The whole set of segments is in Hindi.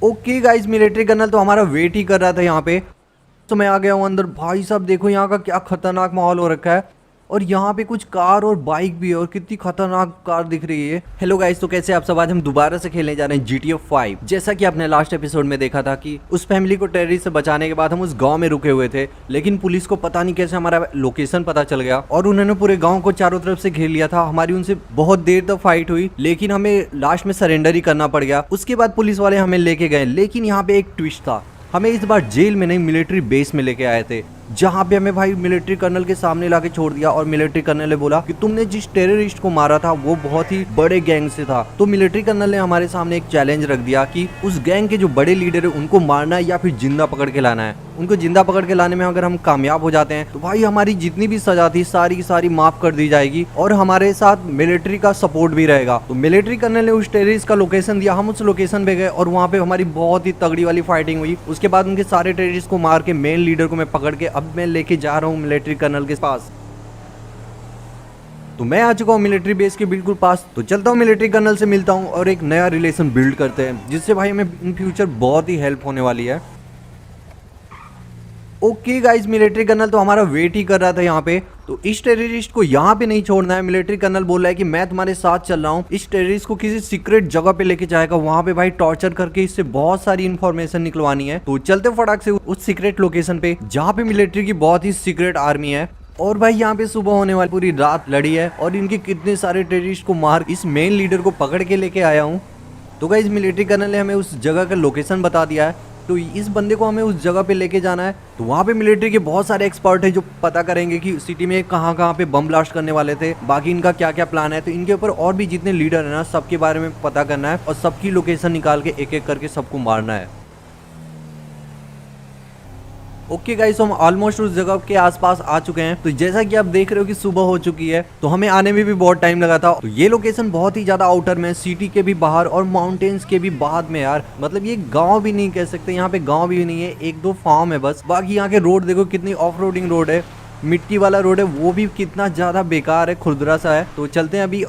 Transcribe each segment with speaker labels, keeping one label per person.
Speaker 1: ओके गाइस, मिलिट्री कर्नल तो हमारा वेट ही कर रहा था यहाँ पे। तो मैं आ गया हूँ अंदर। भाई साहब देखो यहाँ का क्या खतरनाक माहौल हो रखा है। और यहाँ पे कुछ कार और बाइक भी है, और कितनी खतरनाक कार दिख रही है। हेलो गाइस, तो कैसे आप सब। आज हम दोबारा से खेलने जा रहे हैं GTA 5। जैसा कि आपने लास्ट एपिसोड में देखा था कि उस फैमिली को टेररिस्ट से बचाने के बाद हम उस गांव में रुके हुए थे, लेकिन पुलिस को पता नहीं कैसे हमारा लोकेशन पता चल गया और उन्होंने पूरे गाँव को चारों तरफ से घेर लिया था। हमारी उनसे बहुत देर तक फाइट हुई, लेकिन हमें लास्ट में सरेंडर ही करना पड़ गया। उसके बाद पुलिस वाले हमें लेके गए, लेकिन यहाँ पे एक ट्विस्ट था। हमें इस बार जेल में नहीं, मिलिट्री बेस में लेके आए थे, जहाँ पे हमें भाई मिलिट्री कर्नल के सामने लाके छोड़ दिया। और मिलिट्री कर्नल ने बोला कि तुमने जिस टेररिस्ट को मारा था वो बहुत ही बड़े गैंग से था। तो मिलिट्री कर्नल ने हमारे सामने एक चैलेंज रख दिया कि उस गैंग के जो बड़े लीडर है उनको मारना है या फिर जिंदा पकड़ के लाना है। उनको जिंदा पकड़ के लाने में अगर हम कामयाब हो जाते हैं तो भाई हमारी जितनी भी सजा थी सारी की सारी माफ कर दी जाएगी, और हमारे साथ मिलिट्री का सपोर्ट भी रहेगा। तो मिलिट्री कर्नल ने उस टेररिस्ट का लोकेशन दिया, हम उस लोकेशन पे गए और वहाँ पे हमारी बहुत ही तगड़ी वाली फाइटिंग हुई। उसके बाद उनके सारे टेररिस्ट को मार के मेन लीडर को मैं पकड़ के अब मैं लेके जा रहा हूँ मिलिट्री कर्नल के पास। तो मैं आ चुका हूँ मिलिट्री बेस के बिल्कुल पास। तो चलता हूँ मिलिट्री कर्नल से मिलता हूँ और एक नया रिलेशन बिल्ड करते हैं, जिससे भाई हमें इन फ्यूचर बहुत ही हेल्प होने वाली है। ओके गाइस, मिलिट्री कर्नल तो हमारा वेट ही कर रहा था यहाँ पे। तो इस टेररिस्ट को यहाँ पे नहीं छोड़ना है। मिलिट्री कर्नल बोल रहा है कि मैं तुम्हारे साथ चल रहा हूँ। इस टेररिस्ट को किसी सीक्रेट जगह पे लेके जाएगा, वहाँ पे भाई टॉर्चर करके इससे बहुत सारी इन्फॉर्मेशन निकलवानी है। तो चलते फटाक से उस सीक्रेट लोकेशन पे जहाँ पे मिलिट्री की बहुत ही सीक्रेट आर्मी है। और भाई यहाँ पे सुबह होने वाली पूरी रात लड़ी है और इनके कितने सारे टेररिस्ट को मार इस मेन लीडर को पकड़ के लेके आया हूँ। तो गाइस मिलिट्री कर्नल ने हमें उस जगह का लोकेशन बता दिया है। तो इस बंदे को हमें उस जगह पे लेके जाना है। तो वहाँ पे मिलिट्री के बहुत सारे एक्सपर्ट हैं जो पता करेंगे कि सिटी में कहाँ कहाँ पे बम ब्लास्ट करने वाले थे, बाकी इनका क्या क्या प्लान है। तो इनके ऊपर और भी जितने लीडर है ना, सबके बारे में पता करना है और सबकी लोकेशन निकाल के एक एक करके सबको मारना है। ओके गाइस, तो हम ऑलमोस्ट उस जगह के आसपास आ चुके हैं। तो जैसा कि आप देख रहे हो कि सुबह हो चुकी है, तो हमें आने में भी बहुत टाइम लगा था। तो ये लोकेशन बहुत ही ज्यादा आउटर में, सिटी के भी बाहर और माउंटेन्स के भी बाद में यार। मतलब ये गांव भी नहीं कह सकते, यहाँ पे गांव भी नहीं है, एक दो फार्म है बस। बाकी यहाँ के रोड देखो कितनी ऑफ रोडिंग रोड है, मिट्टी वाला रोड है, वो भी कितना ज्यादा बेकार है, खुरदरा सा है। तो चलते हैं अभी।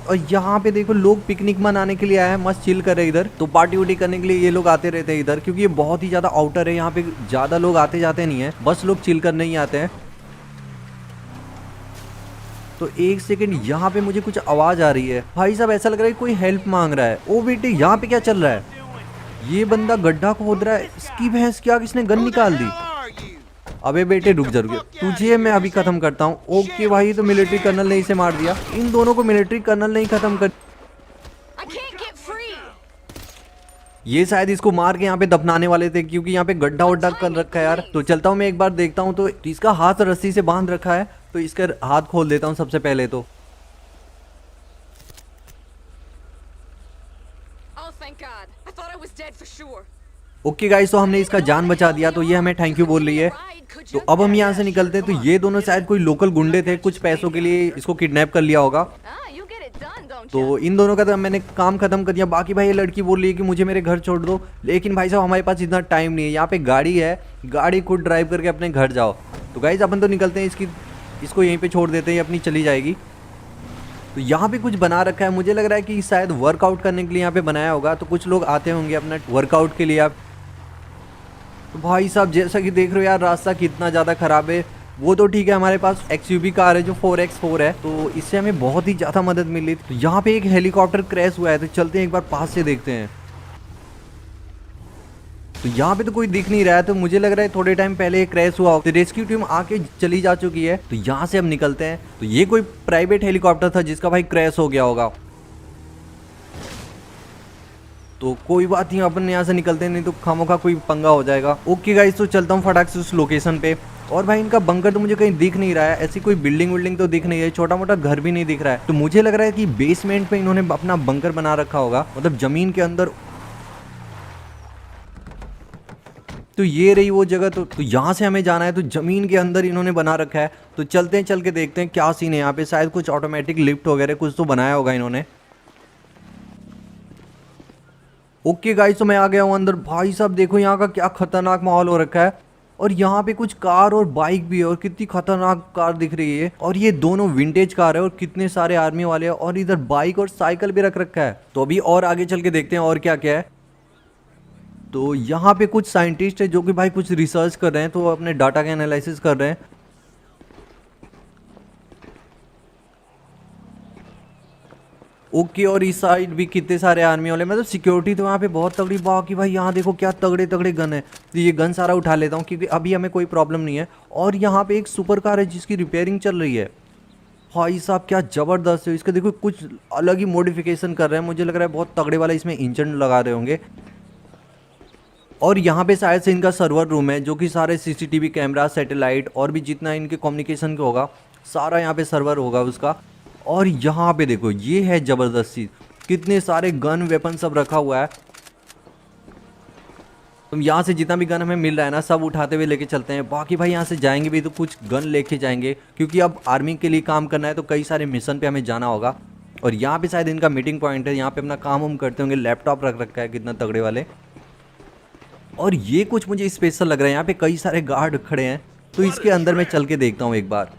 Speaker 1: और यहाँ पे देखो लोग पिकनिक मनाने के लिए आए हैं, मस्त चिल कर रहे हैं इधर। तो पार्टी उर्टी करने के लिए ये लोग आते रहते हैं इधर, क्योंकि ये बहुत ही ज्यादा आउटर है। यहाँ पे ज्यादा लोग आते जाते नहीं है, बस लोग चिल करने ही आते हैं। तो एक सेकंड, यहाँ पे मुझे कुछ आवाज आ रही है। भाई साहब ऐसा लग रहा है कोई हेल्प मांग रहा है। ओ बेटे, यहाँ पे क्या चल रहा है? ये बंदा गड्ढा खोद रहा है। इसकी भैंस क्या, किसने गन निकाल दी? अबे बेटे रुक जा, तुझे मैं अभी खत्म करता हूँ। ओके भाई, तो मिलिट्री कर्नल ने इसे मार दिया। इन दोनों को मिलिट्री कर्नल ने ही खत्म कर। ये शायद इसको मार के यहाँ पे दफनाने वाले थे, क्योंकि यहाँ पे गड्ढा वड्ढा कर रखा है यार। तो चलता हूँ मैं एक बार देखता हूँ। तो इसका हाथ रस्सी से बांध रखा है, तो इसका हाथ खोल देता हूँ सबसे पहले तो। ओके गाइस, तो हमने इसका जान बचा दिया, तो ये हमें थैंक यू बोल रही है। तो अब हम यहाँ से निकलते हैं। तो ये दोनों शायद कोई लोकल गुंडे थे, कुछ पैसों के लिए इसको किडनैप कर लिया होगा। तो इन दोनों का तो मैंने काम खत्म कर दिया। बाकी भाई ये लड़की बोल रही है कि मुझे मेरे घर छोड़ दो, लेकिन भाई साहब हमारे पास इतना टाइम नहीं है। यहाँ पे गाड़ी है, गाड़ी खुद ड्राइव करके अपने घर जाओ। तो गाइस अपन तो निकलते हैं, इसको यहीं पे छोड़ देते हैं, अपनी चली जाएगी। तो यहाँ पे कुछ बना रखा है, मुझे लग रहा है कि शायद वर्कआउट करने के लिए यहाँ पे बनाया होगा। तो कुछ लोग आते होंगे अपना वर्कआउट के लिए। आप तो भाई साहब जैसा कि देख रहे हो यार, रास्ता कितना ज़्यादा ख़राब है। वो तो ठीक है, हमारे पास XUV कार है जो 4x4 है, तो इससे हमें बहुत ही ज़्यादा मदद मिली। तो यहाँ पे एक हेलीकॉप्टर क्रैश हुआ है, तो चलते हैं एक बार पास से देखते हैं। तो यहाँ पे तो कोई दिख नहीं रहा है, तो मुझे लग रहा है थोड़े टाइम पहले क्रैश हुआ। तो रेस्क्यू टीम आके चली जा चुकी है। तो यहाँ से हम निकलते हैं। तो ये कोई प्राइवेट हेलीकॉप्टर था जिसका भाई क्रैश हो गया होगा। तो कोई बात नहीं, अपन यहाँ से निकलते हैं, नहीं तो खामोखा कोई पंगा हो जाएगा। ओके गाइस, तो चलता हूँ फटाक से उस लोकेशन पे। और भाई इनका बंकर तो मुझे कहीं दिख नहीं रहा है, ऐसी कोई बिल्डिंग विल्डिंग तो दिख नहीं है, छोटा मोटा घर भी नहीं दिख रहा है। तो मुझे लग रहा है कि बेसमेंट पे इन्होंने अपना बंकर बना रखा होगा, मतलब जमीन के अंदर। तो ये रही वो जगह। तो यहाँ से हमें जाना है, तो जमीन के अंदर इन्होंने बना रखा है। तो चलते हैं, चल के देखते हैं क्या सीन है यहाँ पे। शायद कुछ ऑटोमेटिक लिफ्ट वगैरह कुछ तो बनाया होगा इन्होंने। ओके गाइस, तो मैं आ गया हूँ अंदर। भाई साहब देखो यहाँ का क्या खतरनाक माहौल हो रखा है। और यहाँ पे कुछ कार और बाइक भी है और कितनी खतरनाक कार दिख रही है। और ये दोनों विंटेज कार है और कितने सारे आर्मी वाले हैं और इधर बाइक और साइकिल भी रख रखा है। तो अभी और आगे चल के देखते हैं और क्या क्या है। तो यहाँ पे कुछ साइंटिस्ट है जो कि भाई कुछ रिसर्च कर रहे हैं, तो वो अपने डाटा का एनालिसिस कर रहे हैं। ओके, और इस साइड भी कितने सारे आर्मी वाले, मतलब सिक्योरिटी तो यहाँ पे बहुत तगड़ी। बाकी भाई यहाँ देखो क्या तगड़े तगड़े गन है, तो ये गन सारा उठा लेता हूँ क्योंकि अभी हमें कोई प्रॉब्लम नहीं है। और यहाँ पे एक सुपर कार है जिसकी रिपेयरिंग चल रही है। भाई साहब क्या ज़बरदस्त है, इसका देखो कुछ अलग ही मॉडिफिकेशन कर रहे हैं, मुझे लग रहा है बहुत तगड़े वाला इसमें इंजन लगा रहे होंगे। और यहाँ पे शायद से इनका सर्वर रूम है जो कि सारे सीसीटीवी कैमरा, सैटेलाइट और भी जितना इनके कम्युनिकेशन का होगा सारा यहाँ पे सर्वर होगा उसका। और यहाँ पे देखो ये है ज़बरदस्त चीज़, कितने सारे गन वेपन सब रखा हुआ है। तुम यहाँ से जितना भी गन हमें मिल रहा है ना सब उठाते हुए लेके चलते हैं। बाकी भाई यहाँ से जाएंगे भी तो कुछ गन लेके जाएंगे क्योंकि अब आर्मी के लिए काम करना है, तो कई सारे मिशन पे हमें जाना होगा। और यहाँ पे शायद इनका मीटिंग पॉइंट है, यहाँ पे अपना काम हम करते होंगे। लैपटॉप रख रखा है कितना तगड़े वाले। और ये कुछ मुझे स्पेशल लग रहा है, यहाँ पे कई सारे गार्ड खड़े हैं, तो इसके अंदर मैं चल के देखता हूँ एक बार।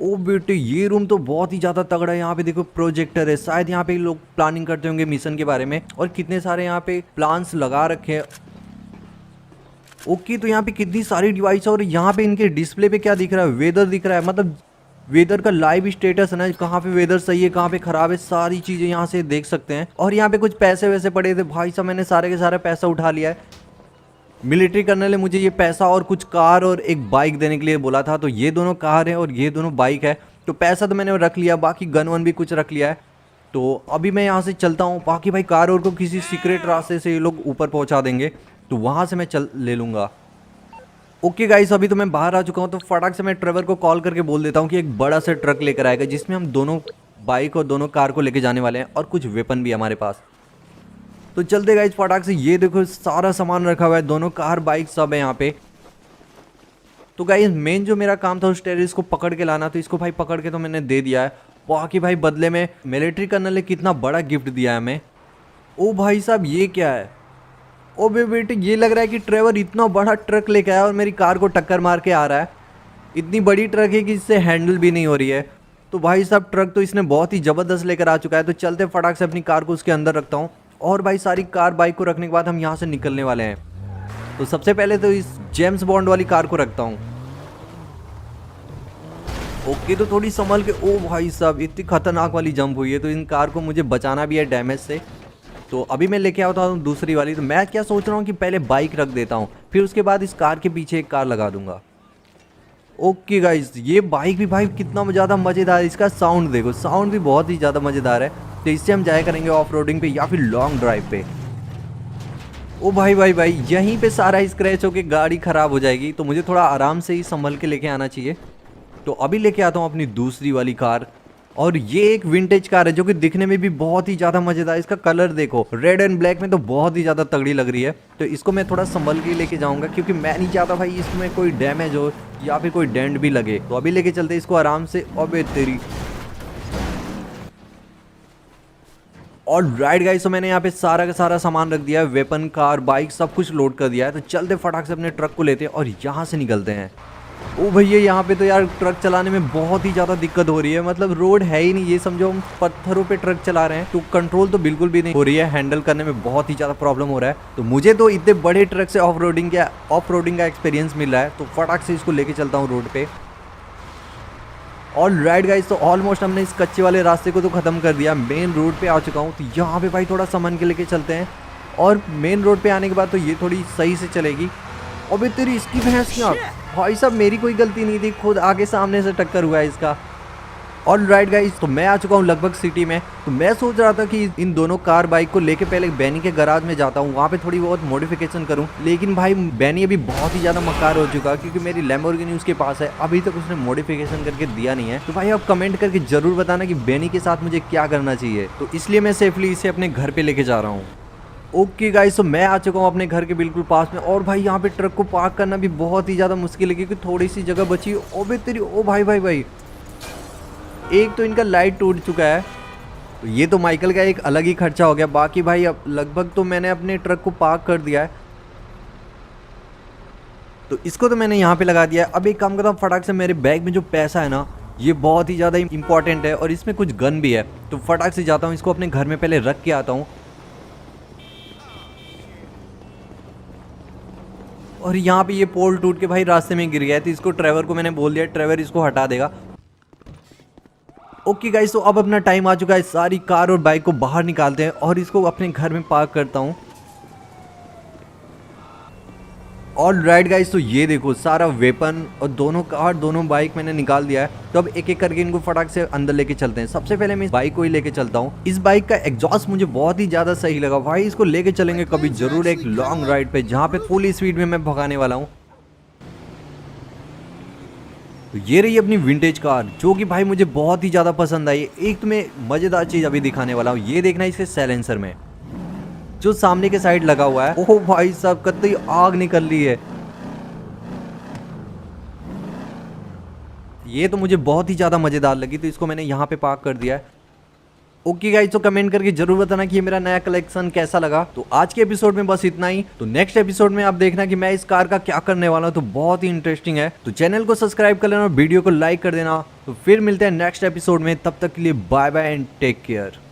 Speaker 1: ओ बेटे ये रूम तो बहुत ही ज़्यादा तगड़ा है, यहाँ पे देखो प्रोजेक्टर है, शायद यहाँ पे लोग प्लानिंग करते होंगे मिशन के बारे में। और कितने सारे यहाँ पे प्लान्स लगा रखे हैं। ओके, तो यहाँ पे कितनी सारी डिवाइस है और यहाँ पे इनके डिस्प्ले पे क्या दिख रहा है, वेदर दिख रहा है, मतलब वेदर का लाइव स्टेटस है ना, कहाँ पे वेदर सही है कहाँ पे खराब है, सारी चीज़ें यहाँ से देख सकते हैं। और यहाँ पे कुछ पैसे वैसे पड़े थे, भाई साहब मैंने सारे के सारे पैसा उठा लिया है। मिलिट्री कर्नल ने मुझे ये पैसा और कुछ कार और एक बाइक देने के लिए बोला था, तो ये दोनों कार है और ये दोनों बाइक है। तो पैसा तो मैंने रख लिया, बाकी गन वन भी कुछ रख लिया है। तो अभी मैं यहाँ से चलता हूँ। बाकी भाई कार और को किसी सीक्रेट रास्ते से ये लोग ऊपर पहुँचा देंगे, तो वहाँ से मैं चल ले लूँगा। ओके गाइस, अभी तो मैं बाहर आ चुका हूँ, तो फटाक से मैं ट्रेवर को कॉल करके बोल देता हूँ कि एक बड़ा सा ट्रक लेकर आएगा जिसमें हम दोनों बाइक और दोनों कार को लेके जाने वाले हैं और कुछ वेपन भी हमारे पास। तो चलते गाइस फटाक से, ये देखो सारा सामान रखा हुआ है, दोनों कार बाइक सब है यहाँ पे। तो गाइस मेन जो मेरा काम था उस टेररिस्ट को पकड़ के लाना, तो इसको भाई पकड़ के तो मैंने दे दिया है। बाकी भाई बदले में मिलिट्री कर्नल ने कितना बड़ा गिफ्ट दिया है हमें। ओ भाई साहब ये क्या है, ओ बेटे ये लग रहा है कि ट्रेवर इतना बड़ा ट्रक लेके आया और मेरी कार को टक्कर मार के आ रहा है। इतनी बड़ी ट्रक है कि इससे हैंडल भी नहीं हो रही है। तो भाई साहब ट्रक तो इसने बहुत ही ज़बरदस्त लेकर आ चुका है। तो चलते फटाक से अपनी कार को उसके अंदर रखता हूँ। और भाई सारी कार बाइक को रखने के बाद हम यहाँ से निकलने वाले हैं। तो सबसे पहले तो इस जेम्स बॉन्ड वाली कार को रखता हूँ। ओके, तो थोड़ी संभल के। ओ भाई साहब इतनी खतरनाक वाली जंप हुई है, तो इन कार को मुझे बचाना भी है डैमेज से। तो अभी मैं लेके आता हूँ दूसरी वाली। तो मैं क्या सोच रहा हूँ कि पहले बाइक रख देता हूँ, फिर उसके बाद इस कार के पीछे एक कार लगा दूंगा। ओके गाइस, ये बाइक भी भाई कितना ज़्यादा मज़ेदार है, इसका साउंड देखो, साउंड भी बहुत ही ज़्यादा मज़ेदार है। तो इससे हम जाया करेंगे ऑफ रोडिंग पे या फिर लॉन्ग ड्राइव पे। ओ भाई भाई भाई, यहीं पे सारा स्क्रैच होके गाड़ी ख़राब हो जाएगी, तो मुझे थोड़ा आराम से ही संभल के लेके आना चाहिए। तो अभी लेके आता हूँ अपनी दूसरी वाली कार। और ये एक विंटेज कार है जो कि दिखने में भी बहुत ही ज़्यादा मज़ेदार। इसका कलर देखो, रेड एंड ब्लैक में तो बहुत ही ज़्यादा तगड़ी लग रही है। तो इसको मैं थोड़ा संभल के लेके जाऊंगा क्योंकि मैं नहीं चाहता भाई इसमें कोई डैमेज हो या फिर कोई डेंट भी लगे। तो अभी लेके चलते इसको आराम से। अबे तेरी। और राइट गाइस, तो मैंने यहाँ पे सारा का सारा सामान रख दिया है, वेपन, कार, बाइक सब कुछ लोड कर दिया है। तो चलते फटाक से अपने ट्रक को लेते हैं और यहाँ से निकलते हैं। ओ भैया यहाँ पे तो यार ट्रक चलाने में बहुत ही ज़्यादा दिक्कत हो रही है, मतलब रोड है ही नहीं। ये समझो हम पत्थरों पे ट्रक चला रहे हैं, तो कंट्रोल तो बिल्कुल भी नहीं हो रही है, हैंडल करने में बहुत ही ज़्यादा प्रॉब्लम हो रहा है। तो मुझे तो इतने बड़े ट्रक से ऑफ रोडिंग का एक्सपीरियंस मिल रहा है। तो फटाक से इसको लेके चलता हूँ रोड पे। और राइट गाइस, तो ऑलमोस्ट हमने इस कच्चे वाले रास्ते को तो ख़त्म कर दिया, मेन रोड पे आ चुका हूँ। तो यहाँ पे भाई थोड़ा सामान के लेके चलते हैं। और मेन रोड पे आने के बाद तो ये थोड़ी सही से चलेगी। अबे तेरी इसकी भैंस की आँख, भाई साहब मेरी कोई गलती नहीं थी, खुद आगे सामने से टक्कर हुआ है इसका। और राइट गाइस, तो मैं आ चुका हूँ लगभग सिटी में। तो मैं सोच रहा था कि इन दोनों कार बाइक को लेके पहले बैनी के गराज में जाता हूँ, वहाँ पे थोड़ी बहुत मॉडिफिकेशन करूँ। लेकिन भाई बैनी अभी बहुत ही ज़्यादा मक्कार हो चुका है क्योंकि मेरी लैम्बोर्गिनी उसके पास है, अभी तक उसने मॉडिफिकेशन करके दिया नहीं है। तो भाई आप कमेंट करके ज़रूर बताना कि बैनी के साथ मुझे क्या करना चाहिए। तो इसलिए मैं सेफली इसे अपने घर पर लेके जा रहा हूँ। ओके गाइस, तो मैं आ चुका हूँ अपने घर के बिल्कुल पास में। और भाई यहाँ पे ट्रक को पार्क करना भी बहुत ही ज़्यादा मुश्किल है क्योंकि थोड़ी सी जगह बची। ओबे तेरी, ओ भाई भाई भाई, एक तो इनका लाइट टूट चुका है, तो ये तो माइकल का एक अलग ही खर्चा हो गया। बाकी भाई अब लगभग तो मैंने अपने ट्रक को पार्क कर दिया है। तो इसको तो मैंने यहाँ पे लगा दिया है। अब एक काम करता हूँ, फटाक से मेरे बैग में जो पैसा है ना ये बहुत ही ज़्यादा इंपॉर्टेंट है और इसमें कुछ गन भी है, तो फटाक से जाता हूँ इसको अपने घर में पहले रख के आता हूँ। और यहाँ पे ये पोल टूट के भाई रास्ते में गिर गया है, तो इसको ट्रेवर को मैंने बोल दिया, ट्रेवर इसको हटा देगा। ओके गाइस, तो अब अपना टाइम आ चुका है, सारी कार और बाइक को बाहर निकालते हैं और इसको अपने घर में पार्क करता हूँ। ऑल राइट गाइस, तो ये देखो सारा वेपन और दोनों कार दोनों बाइक मैंने निकाल दिया है। तो अब एक एक करके इनको फटाक से अंदर लेके चलते हैं। सबसे पहले मैं इस बाइक को ही लेके चलता हूँ। इस बाइक का एग्जॉस्ट मुझे बहुत ही ज्यादा सही लगा भाई, इसको लेके चलेंगे कभी जरूर एक लॉन्ग राइड पे, जहाँ पे फुल स्पीड में मैं भगाने वाला हूँ। तो ये रही अपनी विंटेज कार, जो कि भाई मुझे बहुत ही ज़्यादा पसंद आई। एक तो मैं मज़ेदार चीज़ अभी दिखाने वाला हूँ, ये देखना इसके साइलेंसर में जो सामने के साइड लगा हुआ है। ओह भाई साहब, कतई आग निकल रही है। ये तो मुझे बहुत ही ज़्यादा मज़ेदार लगी, तो इसको मैंने यहाँ पे पार्क कर दिया है। ओके गाइस, तो कमेंट करके जरूर बताना कि ये मेरा नया कलेक्शन कैसा लगा। तो आज के एपिसोड में बस इतना ही। तो नेक्स्ट एपिसोड में आप देखना कि मैं इस कार का क्या करने वाला हूँ, तो बहुत ही इंटरेस्टिंग है। तो चैनल को सब्सक्राइब कर लेना और वीडियो को लाइक कर देना। तो फिर मिलते हैं नेक्स्ट एपिसोड में, तब तक के लिए bye bye and take care.